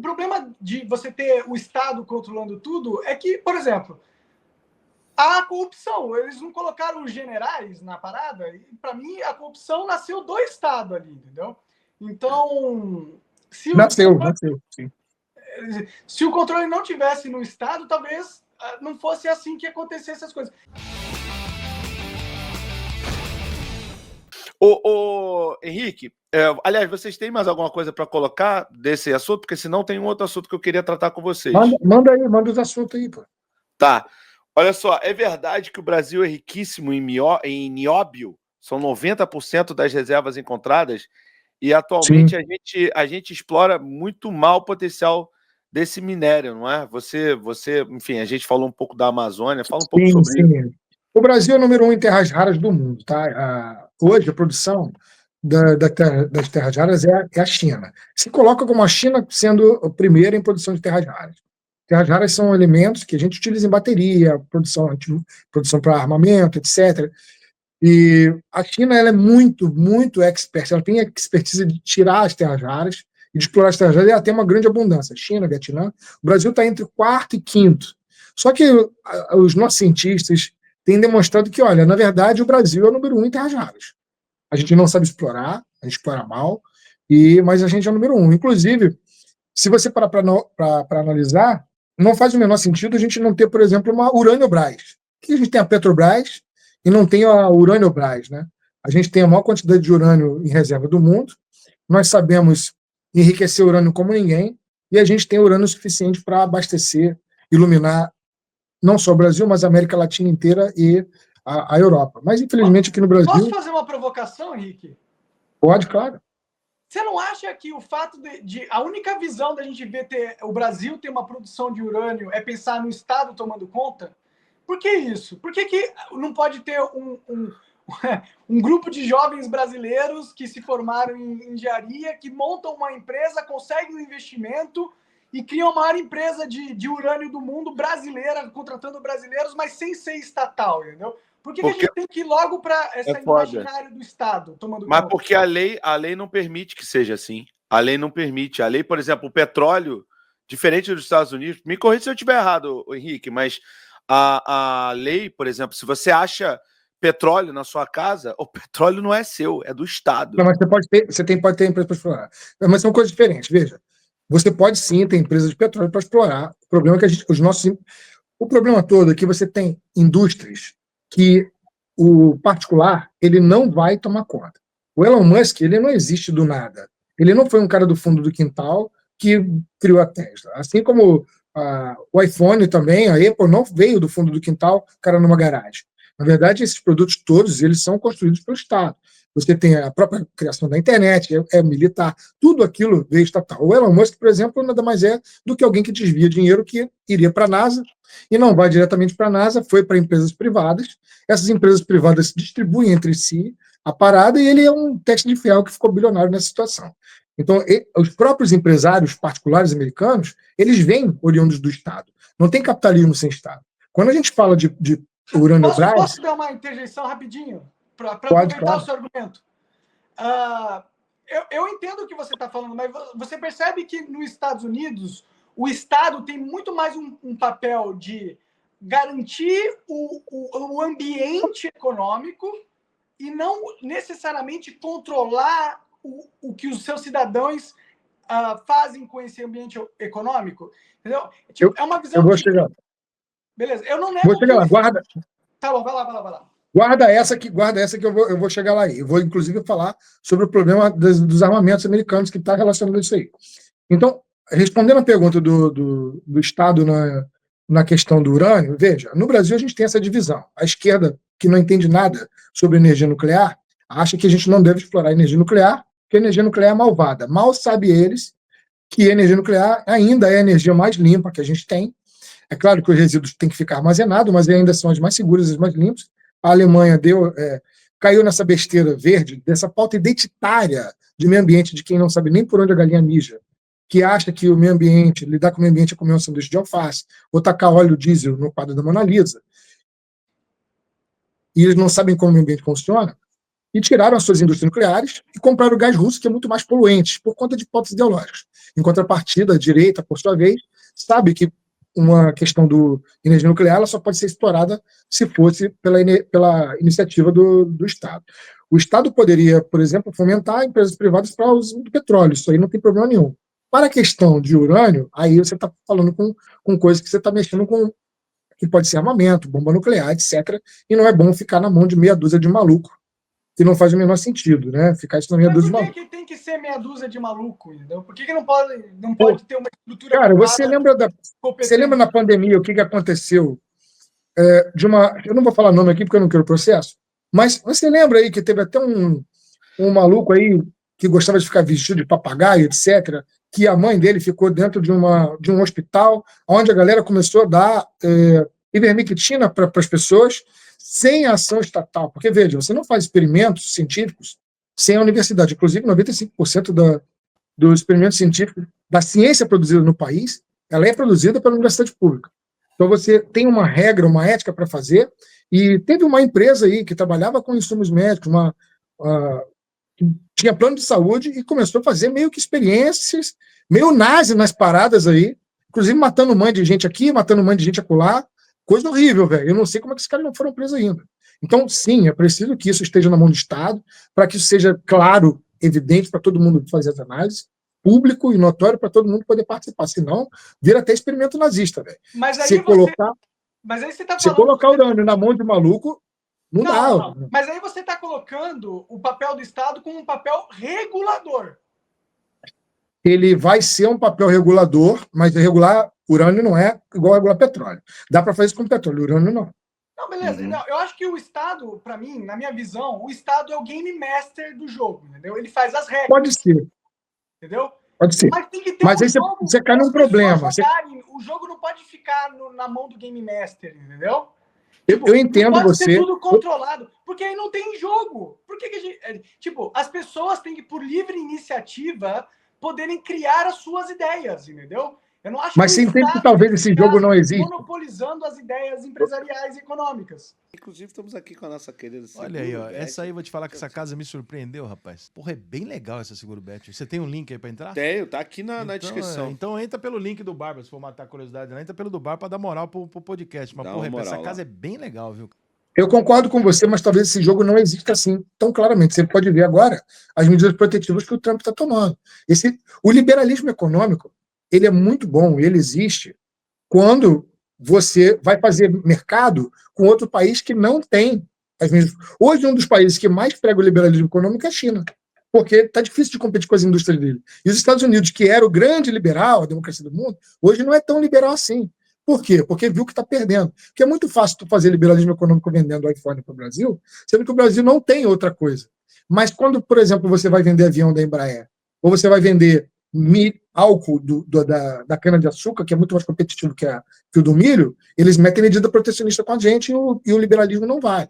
problema de você ter o Estado controlando tudo é que, por exemplo, a corrupção, eles não colocaram os generais na parada, e para mim a corrupção nasceu do Estado ali, entendeu? Então, Nasceu, sim. Se o controle não tivesse no Estado, talvez não fosse assim que acontecessem as coisas. Henrique, aliás, vocês têm mais alguma coisa para colocar desse assunto? Porque senão tem um outro assunto que eu queria tratar com vocês. Manda os assuntos aí, pô. Tá. Olha só, é verdade que o Brasil é riquíssimo em nióbio? São 90% das reservas encontradas e atualmente a gente explora muito mal o potencial desse minério, não é? Você, enfim, a gente falou um pouco da Amazônia, fala um pouco sobre isso. O Brasil é o número 1 em terras raras do mundo, tá? Hoje a produção das terras raras é a China. Se coloca como a China sendo a primeira em produção de terras raras. Terras raras são elementos que a gente utiliza em bateria, produção para armamento, etc. E a China ela é muito expert. Ela tem a expertise de tirar as terras raras e de explorar as terras raras. E ela tem uma grande abundância. China, Vietnã. O Brasil está entre quarto e quinto. Só que os nossos cientistas têm demonstrado que, olha, na verdade, o Brasil é o número 1 em terras raras. A gente não sabe explorar, a gente explora mal, mas a gente é o número 1. Inclusive, se você parar para analisar, não faz o menor sentido a gente não ter, por exemplo, uma Urânio-Brás. Que a gente tem a Petrobras e não tem a Urânio-Brás, né? A gente tem a maior quantidade de urânio em reserva do mundo, nós sabemos enriquecer urânio como ninguém, e a gente tem urânio suficiente para abastecer, iluminar não só o Brasil, mas a América Latina inteira e a Europa. Mas, infelizmente, aqui no Brasil... Posso fazer uma provocação, Henrique? Pode, claro. Você não acha que o fato de a única visão da gente ver o Brasil ter uma produção de urânio é pensar no Estado tomando conta? Por que isso? Por que não pode ter um grupo de jovens brasileiros que se formaram em engenharia, que montam uma empresa, conseguem um investimento e criam a maior empresa de urânio do mundo brasileira, contratando brasileiros, mas sem ser estatal, entendeu? Por que a gente tem que ir logo para essa imaginário do Estado tomando Mas conta? porque a lei não permite que seja assim. A lei não permite. A lei, por exemplo, o petróleo, diferente dos Estados Unidos, me corrija se eu estiver errado, Henrique, mas a lei, por exemplo, se você acha petróleo na sua casa, o petróleo não é seu, é do Estado. Não, mas pode ter empresa para explorar. Mas são coisas diferentes, veja. Você pode sim ter empresas de petróleo para explorar. O problema é que o problema todo é que você tem indústrias que o particular ele não vai tomar conta. O Elon Musk ele não existe do nada. Ele não foi um cara do fundo do quintal que criou a Tesla. Assim como o iPhone também, a Apple não veio do fundo do quintal, cara numa garagem. Na verdade, esses produtos todos eles são construídos pelo Estado. Você tem a própria criação da internet, é militar, tudo aquilo veio estatal. O Elon Musk, por exemplo, nada mais é do que alguém que desvia dinheiro que iria para a NASA e não vai diretamente para a NASA, foi para empresas privadas. Essas empresas privadas distribuem entre si a parada e ele é um teste de fiel que ficou bilionário nessa situação. Então, os próprios empresários particulares americanos, eles vêm oriundos do Estado. Não tem capitalismo sem Estado. Quando a gente fala de Urânio-Brás... Posso dar uma interjeição rapidinho? Para aproveitar o seu argumento. Eu entendo o que você está falando, mas você percebe que nos Estados Unidos o Estado tem muito mais um papel de garantir o ambiente econômico e não necessariamente controlar o que os seus cidadãos fazem com esse ambiente econômico. Entendeu? Tipo, é uma visão... Eu vou chegar. Beleza, eu não nego... Vou chegar lá, guarda... Tá bom, vai lá. Guarda essa que eu vou chegar lá aí. Eu vou, inclusive, falar sobre o problema dos armamentos americanos que está relacionado a isso aí. Então, respondendo a pergunta do Estado na questão do urânio, veja, no Brasil a gente tem essa divisão. A esquerda, que não entende nada sobre energia nuclear, acha que a gente não deve explorar energia nuclear, porque a energia nuclear é malvada. Mal sabe eles que a energia nuclear ainda é a energia mais limpa que a gente tem. É claro que os resíduos têm que ficar armazenados, mas ainda são as mais seguras e as mais limpas. A Alemanha caiu nessa besteira verde, dessa pauta identitária de meio ambiente, de quem não sabe nem por onde a galinha mija, que acha que o meio ambiente, lidar com o meio ambiente é comer um sanduíche de alface, ou tacar óleo diesel no quadro da Mona Lisa. E eles não sabem como o meio ambiente funciona. e tiraram as suas indústrias nucleares e compraram o gás russo, que é muito mais poluente, por conta de hipóteses ideológicas. Em contrapartida, a direita, por sua vez, sabe que uma questão do energia nuclear ela só pode ser explorada se fosse pela iniciativa do Estado. O Estado poderia, por exemplo, fomentar empresas privadas para o uso do petróleo, isso aí não tem problema nenhum. Para a questão de urânio, aí você está falando com coisas que você está mexendo com, que pode ser armamento, bomba nuclear, etc. E não é bom ficar na mão de meia dúzia de maluco, que não faz o menor sentido, né? Ficar isso na meia dúzia de maluco. Por que tem que ser meia dúzia de maluco? Entendeu? Por que não pode ter uma estrutura Cara, você lembra na pandemia o que aconteceu? Eu não vou falar nome aqui porque eu não quero processo, mas você lembra aí que teve até um maluco aí que gostava de ficar vestido de papagaio, etc., que a mãe dele ficou dentro de um hospital, onde a galera começou a dar ivermectina para as pessoas sem ação estatal. Porque, veja, você não faz experimentos científicos sem a universidade. Inclusive, 95% dos experimentos científicos, da ciência produzida no país, ela é produzida pela universidade pública. Então, você tem uma regra, uma ética para fazer, e teve uma empresa aí que trabalhava com insumos médicos, que tinha plano de saúde e começou a fazer meio que experiências, meio nazi nas paradas aí, inclusive matando mãe de gente aqui, matando mãe de gente acolá, coisa horrível, velho. Eu não sei como é que esses caras não foram presos ainda. Então, sim, é preciso que isso esteja na mão do Estado, para que isso seja claro, evidente para todo mundo fazer as análises, público e notório para todo mundo poder participar. Senão, vira até experimento nazista, velho. Mas aí você tá falando... colocar o urânio na mão de maluco, não dá. Não. Mas aí você está colocando o papel do Estado como um papel regulador. Ele vai ser um papel regulador, mas regular urânio não é igual a regular petróleo. Dá para fazer isso com petróleo, urânio não. Não, beleza. Não, eu acho que o Estado, para mim, na minha visão, o Estado é o game master do jogo, entendeu? Ele faz as regras. Pode ser. Entendeu? Pode ser. Mas tem que ter mas aí você cai num problema. O jogo não pode ficar na mão do game master, entendeu? Eu entendo pode você. Ser tudo controlado, porque aí não tem jogo. Por que a gente... as pessoas têm que, por livre iniciativa, poderem criar as suas ideias, entendeu? Eu não acho Mas você entende que talvez esse jogo não exista? Monopolizando as ideias empresariais e econômicas. Inclusive, estamos aqui com a nossa querida Olha aí, ó. Essa aí, vou te falar que essa casa me surpreendeu, rapaz. Porra, é bem legal essa Segurobet. Você tem um link aí pra entrar? Tenho, tá aqui na descrição. Então entra pelo link do Barba, se for matar a curiosidade. Entra pelo do Barba pra dar moral pro podcast. Mas, porra, essa casa é bem legal, viu? Eu concordo com você, mas talvez esse jogo não exista assim tão claramente. Você pode ver agora as medidas protetivas que o Trump está tomando. O liberalismo econômico, ele é muito bom, ele existe quando você vai fazer mercado com outro país que não tem as mesmas. Hoje, um dos países que mais prega o liberalismo econômico é a China, porque está difícil de competir com as indústrias dele. E os Estados Unidos, que era o grande liberal, a democracia do mundo, hoje não é tão liberal assim. Por quê? Porque viu que está perdendo. Porque é muito fácil tu fazer liberalismo econômico vendendo iPhone para o Brasil, sendo que o Brasil não tem outra coisa. Mas quando, por exemplo, você vai vender avião da Embraer, ou você vai vender álcool da cana-de-açúcar, que é muito mais competitivo que o do milho, eles metem medida protecionista com a gente e o liberalismo não vale.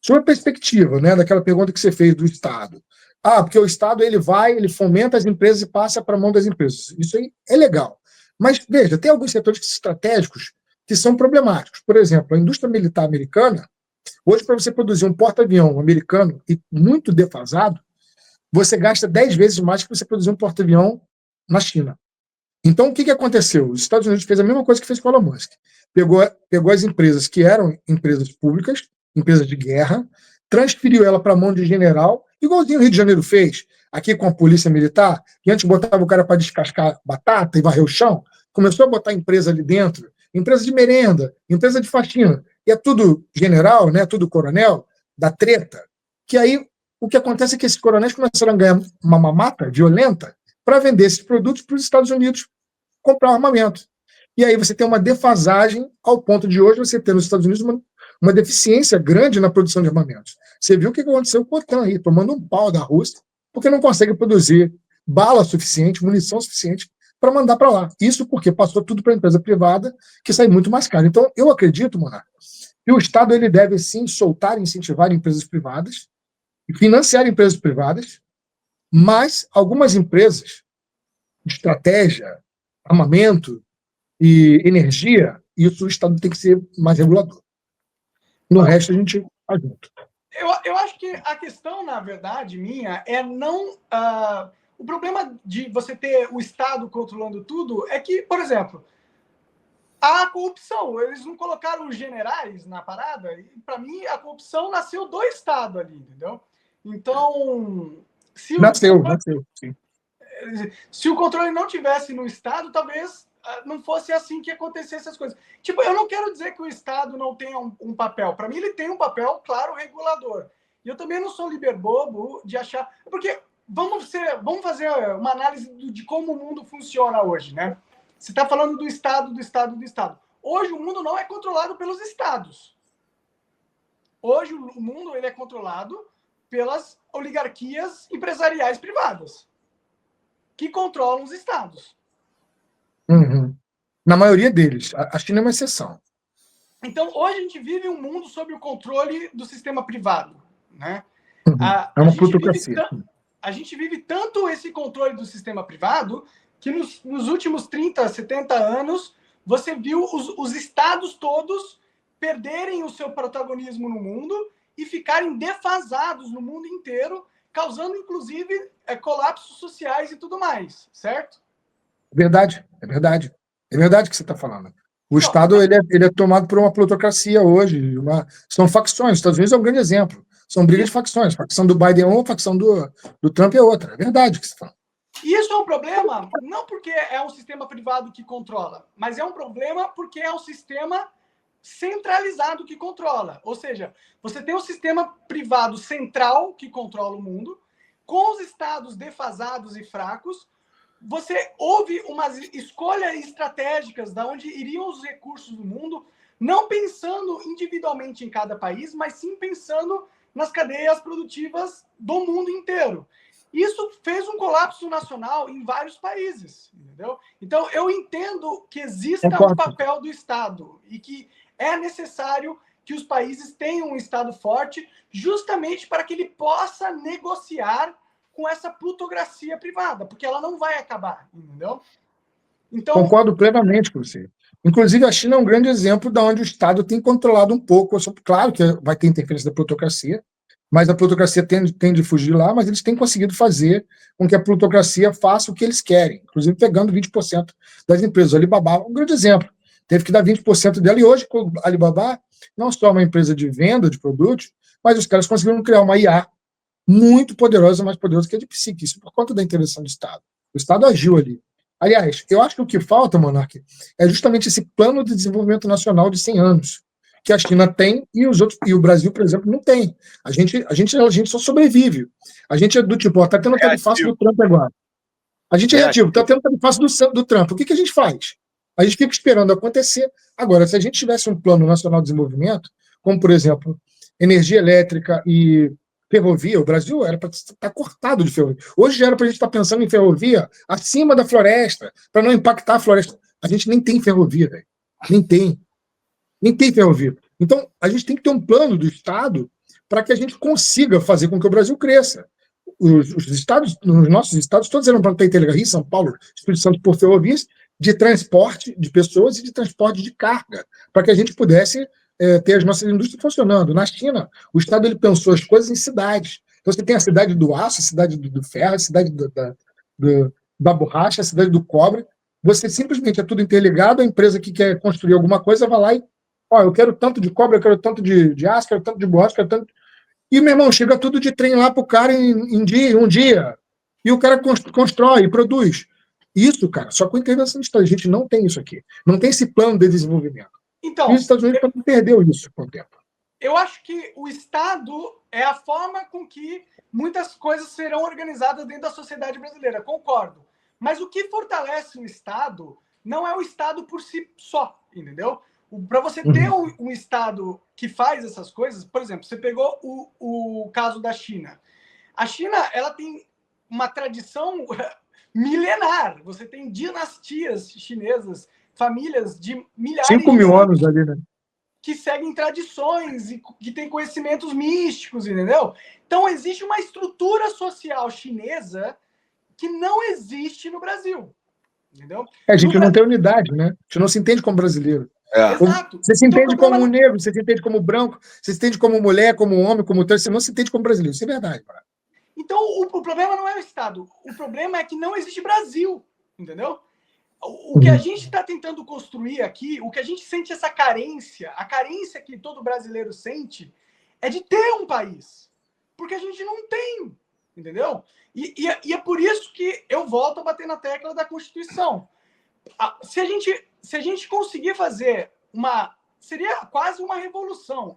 Sobre a perspectiva, né, daquela pergunta que você fez do Estado. Porque o Estado ele fomenta as empresas e passa para a mão das empresas. Isso aí é legal. Mas, veja, tem alguns setores estratégicos que são problemáticos. Por exemplo, a indústria militar americana, hoje, para você produzir um porta-avião americano e muito defasado, você gasta 10 vezes mais que você produzir um porta-avião na China. Então, o que aconteceu? Os Estados Unidos fez a mesma coisa que fez com o Elon Musk. Pegou as empresas que eram empresas públicas, empresas de guerra, transferiu ela para a mão de general, igualzinho o Rio de Janeiro fez, aqui com a polícia militar, que antes botava o cara para descascar batata e varrer o chão, começou a botar empresa ali dentro, empresa de merenda, empresa de faxina, e é tudo general, né, tudo coronel, da treta, que aí o que acontece é que esses coronéis começaram a ganhar uma mamata violenta para vender esses produtos para os Estados Unidos comprar armamento. E aí você tem uma defasagem ao ponto de hoje você ter nos Estados Unidos uma deficiência grande na produção de armamentos. Você viu o que aconteceu com o OTAN aí, tomando um pau da Rússia, porque não consegue produzir bala suficiente, munição suficiente para mandar para lá. Isso porque passou tudo para a empresa privada, que sai muito mais caro. Então, eu acredito, Monarca, que o Estado ele deve sim soltar e incentivar empresas privadas, financiar empresas privadas, mas algumas empresas de estratégia, armamento e energia, isso o Estado tem que ser mais regulador. No resto, a gente está junto. Eu acho que a questão, na verdade, minha, é não... o problema de você ter o Estado controlando tudo é que, por exemplo, a corrupção. Eles não colocaram os generais na parada. E, para mim, a corrupção nasceu do Estado ali, entendeu? Então, Nasceu, sim. Se o controle não tivesse no Estado, talvez não fosse assim que acontecesse as coisas. Tipo, eu não quero dizer que o Estado não tenha um papel. Para mim, ele tem um papel, claro, regulador. E eu também não sou liberbobo de achar... Porque vamos fazer uma análise de como o mundo funciona hoje, né? Você está falando do Estado, do Estado, do Estado. Hoje, o mundo não é controlado pelos Estados. Hoje, o mundo ele é controlado pelas oligarquias empresariais privadas, que controlam os Estados. Uhum. Na maioria deles. A China é uma exceção. Então, hoje a gente vive um mundo sob o controle do sistema privado, né? Uhum. É uma plutocracia. A gente vive tanto esse controle do sistema privado que nos últimos 30, 70 anos, você viu os estados todos perderem o seu protagonismo no mundo e ficarem defasados no mundo inteiro, causando, inclusive, colapsos sociais e tudo mais, certo? Verdade, é verdade. É verdade o que você está falando. O Estado ele é tomado por uma plutocracia hoje. São facções. Os Estados Unidos é um grande exemplo. São brigas de facções. A facção do Biden é uma, a facção do Trump é outra. É verdade o que você está falando. E isso é um problema não porque é um sistema privado que controla, mas é um problema porque é um sistema centralizado que controla. Ou seja, você tem um sistema privado central que controla o mundo, com os estados defasados e fracos. Você houve umas escolhas estratégicas de onde iriam os recursos do mundo, não pensando individualmente em cada país, mas sim pensando nas cadeias produtivas do mundo inteiro. Isso fez um colapso nacional em vários países, entendeu? Então, eu entendo que exista um papel do Estado e que é necessário que os países tenham um Estado forte justamente para que ele possa negociar com essa plutocracia privada, porque ela não vai acabar, entendeu? Então, concordo plenamente com você. Inclusive, a China é um grande exemplo de onde o Estado tem controlado um pouco. Claro que vai ter interferência da plutocracia, mas a plutocracia tende a fugir lá, mas eles têm conseguido fazer com que a plutocracia faça o que eles querem, inclusive pegando 20% das empresas. O Alibaba é um grande exemplo. Teve que dar 20% dela, e hoje o Alibaba não só é uma empresa de venda de produtos, mas os caras conseguiram criar uma IA muito poderosa, mais poderosa que a de Psique, isso por conta da intervenção do Estado. O Estado agiu ali. Aliás, eu acho que o que falta, Monark, é justamente esse plano de desenvolvimento nacional de 100 anos, que a China tem e o Brasil, por exemplo, não tem. A gente só sobrevive. A gente é do tipo, tá tendo tarifaço do Trump agora. A gente é reativo, tá tendo tarifaço do Trump. O que a gente faz? A gente fica esperando acontecer. Agora, se a gente tivesse um plano nacional de desenvolvimento, como, por exemplo, energia elétrica e ferrovia, o Brasil era para estar cortado de ferrovia. Hoje já era para a gente estar pensando em ferrovia acima da floresta, para não impactar a floresta. A gente nem tem ferrovia, velho. Nem tem ferrovia. Então, a gente tem que ter um plano do Estado para que a gente consiga fazer com que o Brasil cresça. Os nossos estados, todos eram para ter interligação, Rio, São Paulo, Espírito Santo, por ferrovias, de transporte de pessoas e de transporte de carga, para que a gente pudesse ter as nossas indústrias funcionando. Na China, o Estado ele pensou as coisas em cidades. Então, você tem a cidade do aço, a cidade do ferro, a cidade da borracha, a cidade do cobre. Você simplesmente é tudo interligado, a empresa que quer construir alguma coisa vai lá e eu quero tanto de cobre, eu quero tanto de aço, eu quero tanto de borracha, eu quero tanto... E, meu irmão, chega tudo de trem lá para o cara em um dia. E o cara constrói, produz. Isso, cara, só com intervenção do Estado. A gente não tem isso aqui. Não tem esse plano de desenvolvimento. Então, e os Estados Unidos perdeu isso com o tempo. Eu acho que o Estado é a forma com que muitas coisas serão organizadas dentro da sociedade brasileira. Concordo. Mas o que fortalece o Estado não é o Estado por si só, entendeu? Para você ter um Estado que faz essas coisas, por exemplo, você pegou o caso da China. A China, ela tem uma tradição milenar. Você tem dinastias chinesas, famílias de milhares 5 mil anos ali, né? Que seguem tradições e que têm conhecimentos místicos, entendeu? Então, existe uma estrutura social chinesa que não existe no Brasil, entendeu? A gente não tem unidade, né? A gente não se entende como brasileiro. Exato. Você se Então, entende como negro, você se entende como branco, você se entende como mulher, como homem, como trans, você não se entende como brasileiro. Isso é verdade, cara. Então, o problema não é o Estado. O problema é que não existe Brasil, entendeu? O que a gente está tentando construir aqui, o que a gente sente essa carência, a carência que todo brasileiro sente, é de ter um país. Porque a gente não tem, entendeu? E é por isso que eu volto a bater na tecla da Constituição. Se a gente conseguir fazer seria quase uma revolução.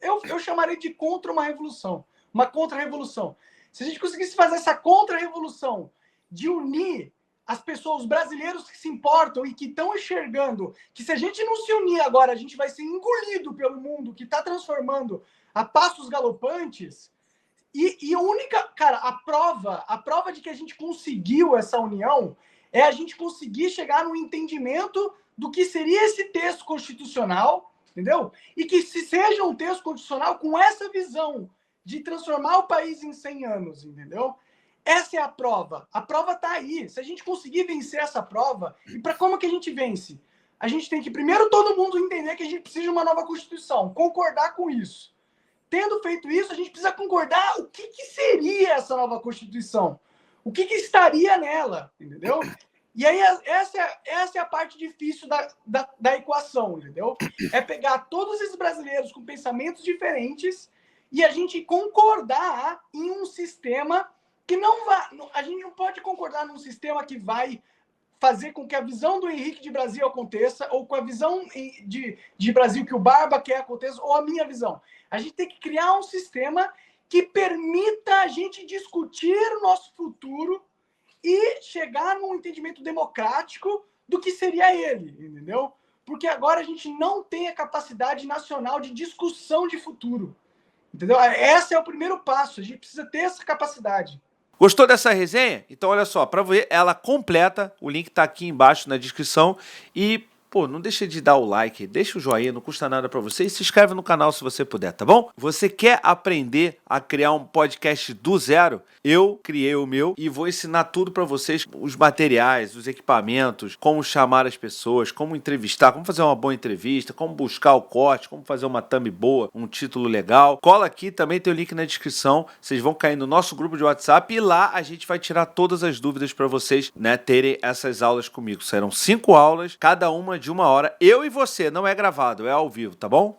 Eu chamaria de contra uma revolução. Uma contra-revolução. Se a gente conseguisse fazer essa contra-revolução de unir as pessoas, os brasileiros que se importam e que estão enxergando que se a gente não se unir agora, a gente vai ser engolido pelo mundo que está transformando a passos galopantes. E a única, cara, a prova de que a gente conseguiu essa união é a gente conseguir chegar no entendimento do que seria esse texto constitucional, entendeu? E que se seja um texto constitucional com essa visão de transformar o país em 100 anos, entendeu? Essa é a prova. A prova está aí. Se a gente conseguir vencer essa prova, e para como que a gente vence? A gente tem que, primeiro, todo mundo entender que a gente precisa de uma nova Constituição, concordar com isso. Tendo feito isso, a gente precisa concordar o que seria essa nova Constituição. O que estaria nela, entendeu? E aí, essa é a parte difícil da equação, entendeu? É pegar todos esses brasileiros com pensamentos diferentes e a gente concordar em um sistema que não vai... A gente não pode concordar num sistema que vai fazer com que a visão do Henrique de Brasil aconteça, ou com a visão de Brasil que o Barba quer aconteça, ou a minha visão. A gente tem que criar um sistema que permita a gente discutir o nosso futuro e chegar num entendimento democrático do que seria ele, entendeu? Porque agora a gente não tem a capacidade nacional de discussão de futuro, entendeu? Esse é o primeiro passo, a gente precisa ter essa capacidade. Gostou dessa resenha? Então olha só, para ver ela completa, o link tá aqui embaixo na descrição e, pô, não deixa de dar o like, deixa o joinha, não custa nada para você e se inscreve no canal se você puder, tá bom? Você quer aprender a criar um podcast do zero? Eu criei o meu e vou ensinar tudo para vocês, os materiais, os equipamentos, como chamar as pessoas, como entrevistar, como fazer uma boa entrevista, como buscar o corte, como fazer uma thumb boa, um título legal. Cola aqui, também tem o link na descrição, vocês vão cair no nosso grupo de WhatsApp e lá a gente vai tirar todas as dúvidas para vocês, né, terem essas aulas comigo. Serão 5 aulas, cada uma de 1 hora, eu e você, não é gravado, é ao vivo, tá bom?